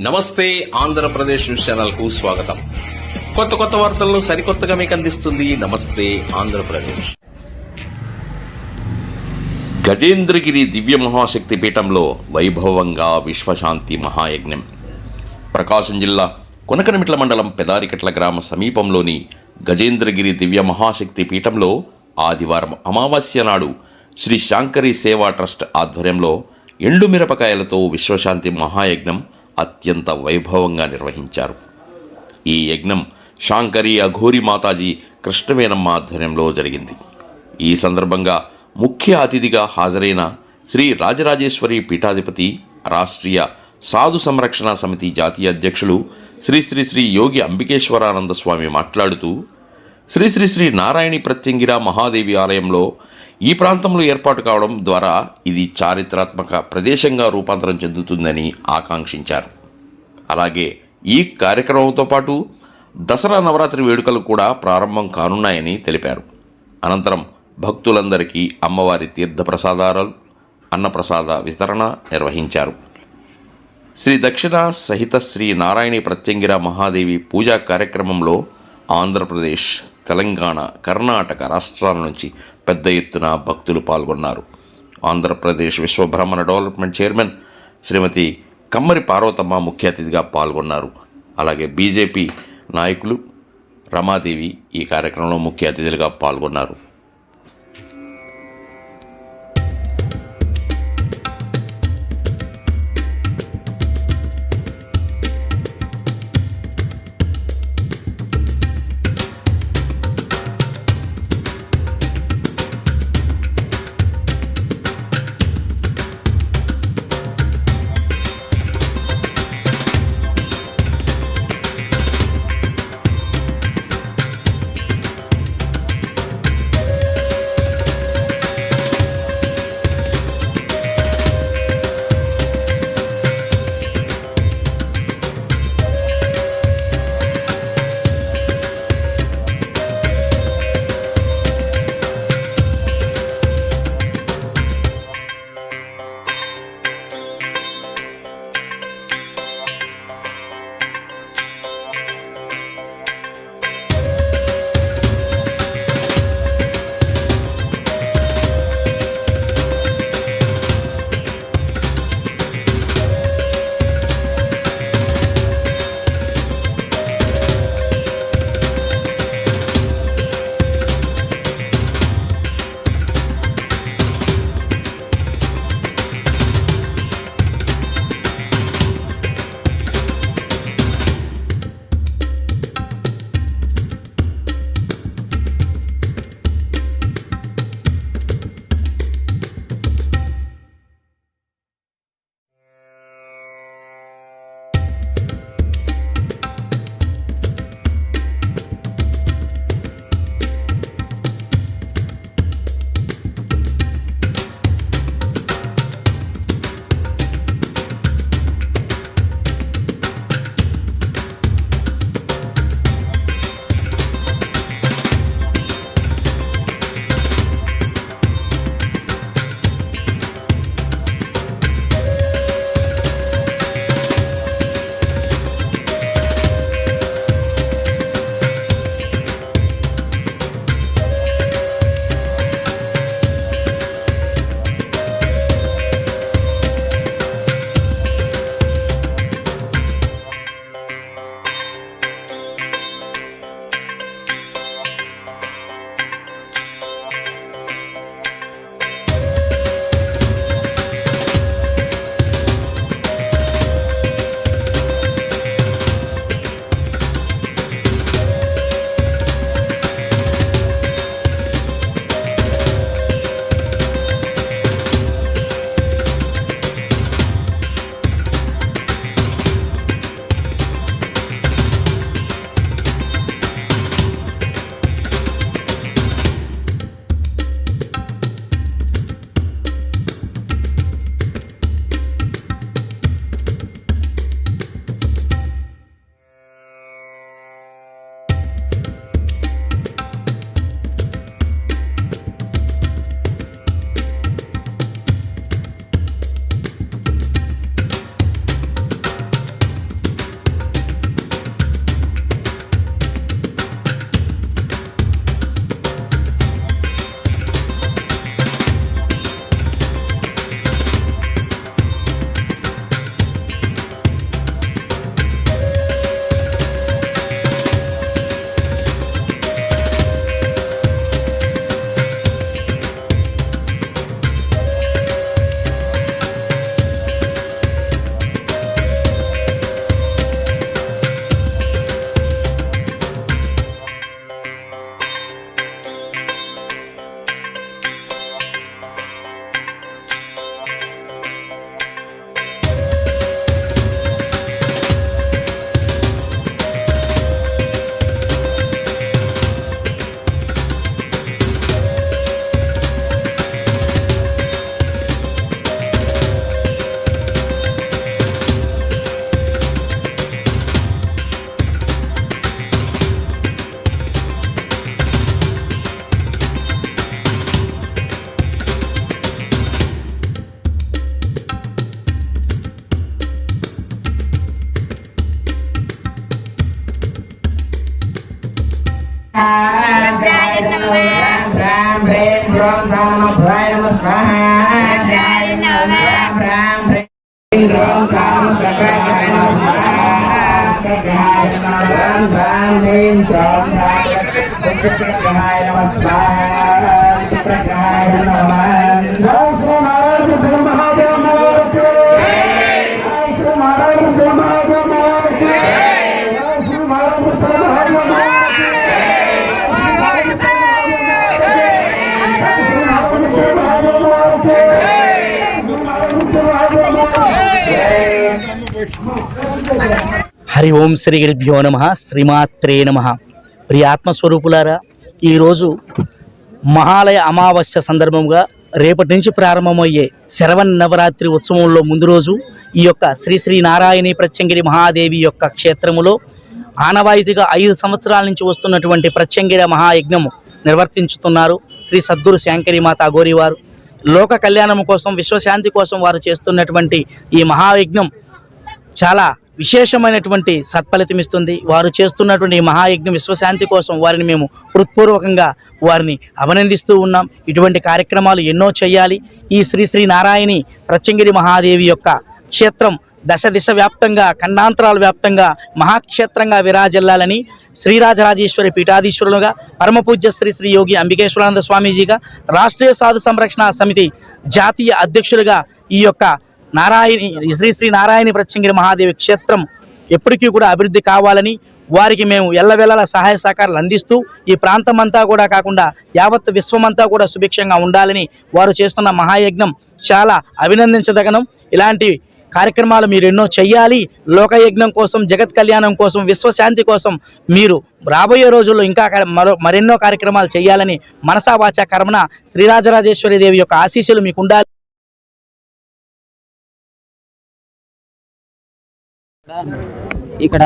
నమస్తే Andhra Pradesh news channel కు స్వాగతం. కొత్త వార్తలను సరికొత్తగా మీకు అందిస్తుంది నమస్తే ఆంధ్రప్రదేశ్. గజేంద్రగిరి దివ్య మహాశక్తి పీఠంలో వైభవంగా విశ్వశాంతి మహాయజ్ఞం. ప్రకాశం జిల్లా కొనకనమిట్ల మండలం పెదారికట్ల గ్రామ సమీపంలోని గజేంద్రగిరి దివ్య మహాశక్తి పీఠంలో ఆదివారం అమావాస్య నాడు శ్రీ శాంకరి సేవా ట్రస్ట్ ఆధ్వర్యంలో ఎండు మిరపకాయలతో విశ్వశాంతి మహాయజ్ఞం అత్యంత వైభవంగా నిర్వహించారు. ఈ యజ్ఞం శాంకరి అఘోరి మాతాజీ కృష్ణవేణమ్మ ఆధ్వర్యంలో జరిగింది. ఈ సందర్భంగా ముఖ్య అతిథిగా హాజరైన శ్రీ రాజరాజేశ్వరి పీఠాధిపతి, రాష్ట్రీయ సాధు సంరక్షణ సమితి జాతీయ అధ్యక్షులు శ్రీ శ్రీ శ్రీ యోగి అంబికేశ్వరానంద స్వామి మాట్లాడుతూ, శ్రీ శ్రీ శ్రీ నారాయణి ప్రత్యంగిర మహాదేవి ఆలయంలో ఈ ప్రాంతంలో ఏర్పాటు కావడం ద్వారా ఇది చారిత్రాత్మక ప్రదేశంగా రూపాంతరం చెందుతుందని ఆకాంక్షించారు. అలాగే ఈ కార్యక్రమంతో పాటు దసరా నవరాత్రి వేడుకలు కూడా ప్రారంభం కానున్నాయని తెలిపారు. అనంతరం భక్తులందరికీ అమ్మవారి తీర్థప్రసాదాలు, అన్నప్రసాద వితరణ నిర్వహించారు. శ్రీ దక్షిణ సహిత శ్రీ నారాయణి ప్రత్యంగిర మహాదేవి పూజా కార్యక్రమంలో ఆంధ్రప్రదేశ్, తెలంగాణ, కర్ణాటక రాష్ట్రాల నుంచి పెద్ద ఎత్తున భక్తులు పాల్గొన్నారు. ఆంధ్రప్రదేశ్ విశ్వబ్రహ్మణ డెవలప్మెంట్ చైర్మన్ శ్రీమతి కమ్మరి పార్వతమ్మ ముఖ్య అతిథిగా పాల్గొన్నారు. అలాగే బీజేపీ నాయకులు రమాదేవి ఈ కార్యక్రమంలో ముఖ్య అతిథులుగా పాల్గొన్నారు. హ్రీం హ్రౌం సానమభ్రాయ నమః స్వాహా హ్రాం హ్రాం హ్రీం హ్రౌం సానమస్వగ్రహాయ నమః స్వాహా హ్రాం హ్రాం హ్రీం హ్రౌం సానమస్వగ్రహాయ నమః స్వాహా ప్రగ్రహాయ నమః జై శ్రీ నారాయణ జయ మహాదేవ మహాదేవ జై శ్రీ నారాయణ జయ మహాదేవ మహాదేవ జై శ్రీ నారాయణ జయ మహాదేవ హరి ఓం శ్రీ గురుభ్యో నమః శ్రీమాత్రే నమః. ప్రియ ఆత్మస్వరూపులారా, ఈరోజు మహాలయ అమావాస్య సందర్భంగా రేపటి నుంచి ప్రారంభమయ్యే శరవన్నవరాత్రి ఉత్సవంలో ముందు రోజు ఈ యొక్క శ్రీ శ్రీ నారాయణి ప్రత్యంగిరి మహాదేవి యొక్క క్షేత్రములో ఆనవాయితీగా 5 సంవత్సరాల నుంచి వస్తున్నటువంటి ప్రత్యంగిర మహాయజ్ఞము నిర్వర్తించుతున్నారు శ్రీ సద్గురు శాంకరీమాత అఘోరి వారు. లోక కళ్యాణం కోసం, విశ్వశాంతి కోసం వారు చేస్తున్నటువంటి ఈ మహాయజ్ఞం చాలా విశేషమైనటువంటి సత్ఫలితం ఇస్తుంది. వారు చేస్తున్నటువంటి ఈ మహాయజ్ఞం విశ్వశాంతి కోసం వారిని మేము హృత్పూర్వకంగా వారిని అభినందిస్తూ ఉన్నాం. ఇటువంటి కార్యక్రమాలు ఎన్నో చేయాలి. ఈ శ్రీ శ్రీ నారాయణి ప్రత్యంగిరి మహాదేవి యొక్క క్షేత్రం దశ వ్యాప్తంగా, ఖండాంతరాల వ్యాప్తంగా మహాక్షేత్రంగా విరాజిల్లాలని శ్రీరాజరాజేశ్వరి పీఠాధీశ్వరులుగా, పరమపూజ్య శ్రీ శ్రీ యోగి అంబికేశ్వరానంద స్వామీజీగా, రాష్ట్రీయ సాధు సంరక్షణ సమితి జాతీయ అధ్యక్షులుగా ఈ యొక్క శ్రీ శ్రీ నారాయణి ప్రత్యంగిరి మహాదేవి క్షేత్రం ఎప్పటికీ కూడా అభివృద్ధి కావాలని వారికి మేము ఎల్లవేళలా సహాయ సహకారాలు అందిస్తూ ఈ ప్రాంతమంతా కూడా కాకుండా యావత్ విశ్వమంతా కూడా సుభిక్షంగా ఉండాలని వారు చేస్తున్న మహాయజ్ఞం చాలా అభినందించదగనం. ఇలాంటి కార్యక్రమాలు మీరు ఎన్నో చెయ్యాలి. లోకయజ్ఞం కోసం, జగత్ కళ్యాణం కోసం, విశ్వశాంతి కోసం మీరు రాబోయే రోజుల్లో ఇంకా మరెన్నో కార్యక్రమాలు చేయాలని మనసా వాచా కర్మణ శ్రీరాజరాజేశ్వరి దేవి యొక్క ఆశీస్సులు మీకు ఉండాలి. ఇక్కడ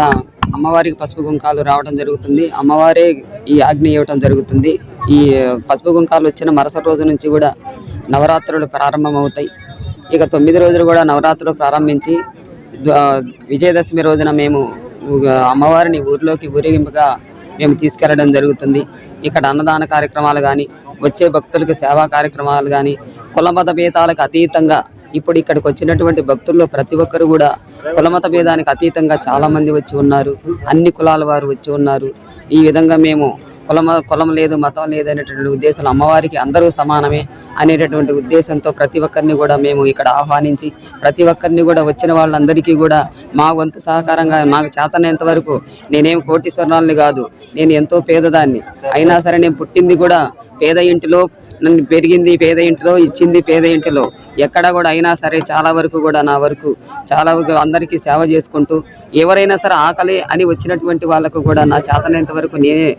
అమ్మవారికి పసుపు కుంకాలు రావడం జరుగుతుంది. అమ్మవారే ఈ ఆజ్ఞ ఇవ్వటం జరుగుతుంది. ఈ పసుపు కుంకాలు వచ్చిన మరుసటి రోజు నుంచి కూడా నవరాత్రులు ప్రారంభమవుతాయి. ఇక 9 రోజులు కూడా నవరాత్రులు ప్రారంభించి విజయదశమి రోజున మేము అమ్మవారిని ఊరిలోకి ఊరేగింపుగా మేము తీసుకెళ్లడం జరుగుతుంది. ఇక్కడ అన్నదాన కార్యక్రమాలు కానీ, వచ్చే భక్తులకు సేవా కార్యక్రమాలు కానీ, కులమత భేదాలకు అతీతంగా ఇప్పుడు ఇక్కడికి వచ్చినటువంటి భక్తుల్లో ప్రతి ఒక్కరు కూడా కులమత భేదానికి అతీతంగా చాలామంది వచ్చి ఉన్నారు. అన్ని కులాల వారు వచ్చి ఉన్నారు. ఈ విధంగా మేము కులం లేదు, మతం లేదు అనేటటువంటి ఉద్దేశం, అమ్మవారికి అందరూ సమానమే అనేటటువంటి ఉద్దేశంతో ప్రతి ఒక్కరిని కూడా మేము ఇక్కడ ఆహ్వానించి ప్రతి ఒక్కరిని కూడా వచ్చిన వాళ్ళందరికీ కూడా మా వంతు సహకారంగా మాకు చేతనైనంత వరకు, నేనేం కోటీశ్వరాలని కాదు, నేను ఎంతో పేదదాన్ని అయినా సరే, నేను పుట్టింది కూడా పేద ఇంటిలో, నన్ను పెరిగింది పేద ఇంటిలో, ఇచ్చింది పేద ఇంటిలో, ఎక్కడ కూడా అయినా సరే చాలా వరకు కూడా నా వరకు చాలా అందరికీ సేవ చేసుకుంటూ, ఎవరైనా సరే ఆకలి అని వచ్చినటువంటి వాళ్ళకు కూడా నా చేతనైనంత వరకు నేనే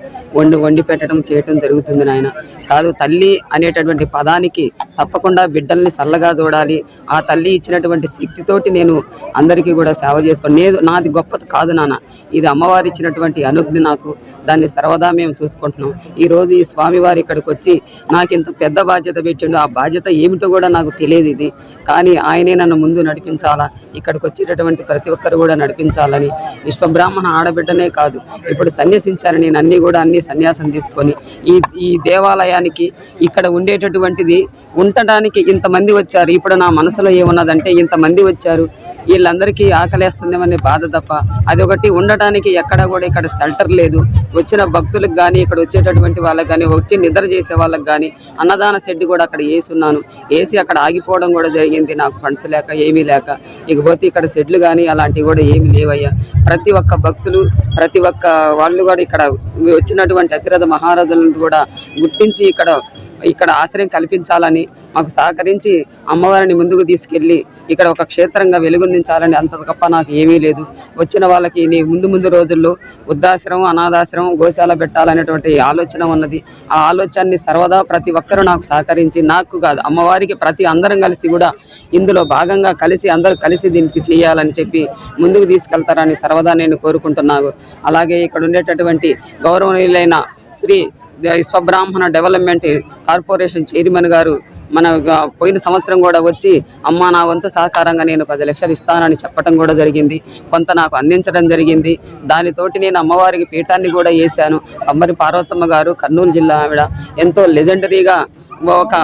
వండి పెట్టడం చేయటం జరుగుతుంది. నాయన కాదు, తల్లి అనేటటువంటి పదానికి తప్పకుండా బిడ్డల్ని చల్లగా చూడాలి. ఆ తల్లి ఇచ్చినటువంటి శక్తితోటి నేను అందరికీ కూడా సేవ చేసుకోండి. నాది గొప్పది కాదు నాన్న, ఇది అమ్మవారి ఇచ్చినటువంటి అనుజ్ఞ నాకు. దాన్ని సర్వదా మేము చూసుకుంటున్నాం. ఈరోజు ఈ స్వామివారు ఇక్కడికి వచ్చి నాకు ఇంత పెద్ద బాధ్యత పెట్టిండు. ఆ బాధ్యత ఏమిటో కూడా నాకు తెలియదు ఇది, కానీ ఆయనే నన్ను ముందు నడిపించాలా, ఇక్కడికి వచ్చేటటువంటి ప్రతి ఒక్కరు కూడా నడిపించాలని. విశ్వబ్రాహ్మణ ఆడబిడ్డనే కాదు, ఇప్పుడు సన్యాసించాలని నేను అన్ని సన్యాసం తీసుకొని ఈ దేవాలయానికి ఇక్కడ ఉండేటటువంటిది ఉండటానికి ఇంతమంది వచ్చారు. ఇప్పుడు నా మనసులో ఏమున్నదంటే, ఇంతమంది వచ్చారు, వీళ్ళందరికీ ఆకలేస్తుందేమనే బాధ తప్ప అదొకటి. ఉండటానికి ఎక్కడ కూడా ఇక్కడ షెల్టర్ లేదు. వచ్చిన భక్తులకు కానీ, ఇక్కడ వచ్చేటటువంటి వాళ్ళకి కానీ, వచ్చి నిద్ర చేసే వాళ్ళకి కానీ అన్నదాన షెడ్ కూడా అక్కడ వేసున్నాను. వేసి అక్కడ ఆగిపోవడం కూడా జరిగింది, నాకు ఫండ్స్ లేక ఏమీ లేక. ఇకపోతే ఇక్కడ షెడ్లు కానీ అలాంటివి కూడా ఏమీ లేవయ్యా. ప్రతి ఒక్క భక్తులు, ప్రతి ఒక్క వాళ్ళు కూడా ఇక్కడ వచ్చినటువంటి అతిరథ మహారథులను కూడా గుర్తించి ఇక్కడ ఆశ్రయం కల్పించాలని, మాకు సహకరించి అమ్మవారిని ముందుకు తీసుకెళ్ళి ఇక్కడ ఒక క్షేత్రంగా వెలుగొందించాలని, అంత గొప్ప నాకు ఏమీ లేదు. వచ్చిన వాళ్ళకి ముందు రోజుల్లో వృద్ధాశ్రమం, అనాథాశ్రమం, గోశాల పెట్టాలనేటువంటి ఆలోచన ఉన్నది. ఆ ఆలోచనని సర్వదా ప్రతి ఒక్కరూ నాకు సహకరించి, నాకు కాదు అమ్మవారికి అందరం కలిసి కూడా ఇందులో భాగంగా అందరూ కలిసి దీనికి చేయాలని చెప్పి ముందుకు తీసుకెళ్తారని సర్వదా నేను కోరుకుంటున్నాను. అలాగే ఇక్కడ ఉండేటటువంటి గౌరవనీయులైన Shri Vishwabrahmana development corporation chairman గారు మన పోయిన సంవత్సరం కూడా వచ్చి అమ్మ నా వంతు సహకారంగా నేను 10 లక్షలు ఇస్తానని చెప్పడం కూడా జరిగింది. కొంత నాకు అందించడం జరిగింది. దానితోటి నేను అమ్మవారికి పీఠాన్ని కూడా వేశాను. కమ్మరి పార్వతమ్మ గారు కర్నూలు జిల్లా ఆవిడ ఎంతో లెజెండరీగా ఒక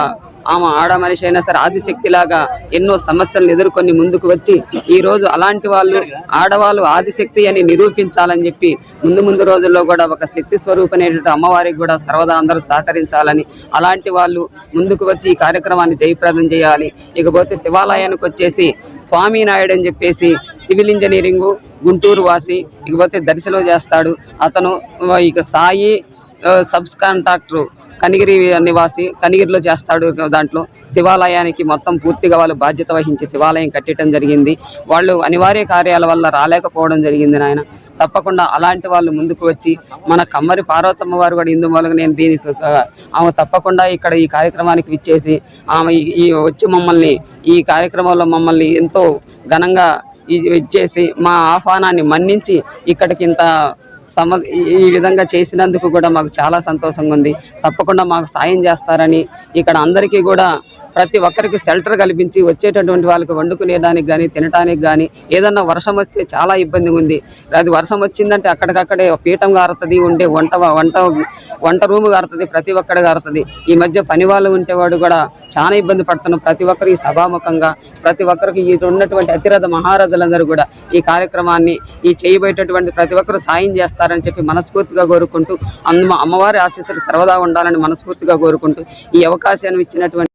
ఆమె ఆడ మనిషి అయినా సరే ఆదిశక్తిలాగా ఎన్నో సమస్యలను ఎదుర్కొని ముందుకు వచ్చి ఈరోజు అలాంటి వాళ్ళు ఆడవాళ్ళు ఆదిశక్తి అని నిరూపించాలని చెప్పి ముందు రోజుల్లో కూడా ఒక శక్తి స్వరూపమైనటువంటి అమ్మవారికి కూడా సర్వదా అందరూ సహకరించాలని, అలాంటి వాళ్ళు ముందుకు వచ్చి ఈ కార్యక్రమాన్ని జయప్రదం చేయాలి. ఇకపోతే శివాలయానికి వచ్చేసి స్వామి నాయుడు అని చెప్పేసి సివిల్ ఇంజనీరింగు గుంటూరు వాసి, ఇకపోతే దర్శలో చేస్తాడు అతను. ఇక సాయి సబ్ కాంట్రాక్టర్ కనిగిరి నివాసి, కనిగిరిలో చేస్తాడు. దాంట్లో శివాలయానికి మొత్తం పూర్తిగా వాళ్ళు బాధ్యత వహించి శివాలయం కట్టడం జరిగింది. వాళ్ళు అనివార్య కార్యాల వల్ల రాలేకపోవడం జరిగింది నాయన. తప్పకుండా అలాంటి వాళ్ళు ముందుకు వచ్చి మన కమ్మరి పార్వతమ్మ వారు కూడా ఇందు మూలంగా నేను దీని ఆమె తప్పకుండా ఇక్కడ ఈ కార్యక్రమానికి విచ్చేసి ఆమె ఈ వచ్చి మమ్మల్ని ఈ కార్యక్రమంలో మమ్మల్ని ఎంతో ఘనంగా ఇచ్చేసి మా ఆహ్వానాన్ని మన్నించి ఇక్కడికి ఇంత ఈ విధంగా చేసినందుకు కూడా మాకు చాలా సంతోషంగా ఉంది. తప్పకుండా మాకు సాయం చేస్తారని ఇక్కడ అందరికీ కూడా ప్రతి ఒక్కరికి షెల్టర్ కల్పించి వచ్చేటటువంటి వాళ్ళకి వండుకునేదానికి కానీ తినడానికి కానీ ఏదన్నా వర్షం వస్తే చాలా ఇబ్బందిగా ఉంది. అది వర్షం వచ్చిందంటే అక్కడికక్కడే పీఠం గారుతుంది, ఉండే వంట రూమ్ గారుతుంది, ప్రతి ఒక్కడి గారుతుంది. ఈ మధ్య పని వాళ్ళు ఉంటేవాడు కూడా చాలా ఇబ్బంది పడుతున్నాం. ప్రతి ఒక్కరికి సభాముఖంగా ప్రతి ఒక్కరికి ఈ ఉన్నటువంటి అతిరథ మహారథులందరూ కూడా ఈ కార్యక్రమాన్ని ఈ చేయబోయేటటువంటి ప్రతి ఒక్కరు సాయం చేస్తారని చెప్పి మనస్ఫూర్తిగా కోరుకుంటూ అమ్మవారి ఆశీస్సులు సర్వదా ఉండాలని మనస్ఫూర్తిగా కోరుకుంటూ ఈ అవకాశాన్ని ఇచ్చినటువంటి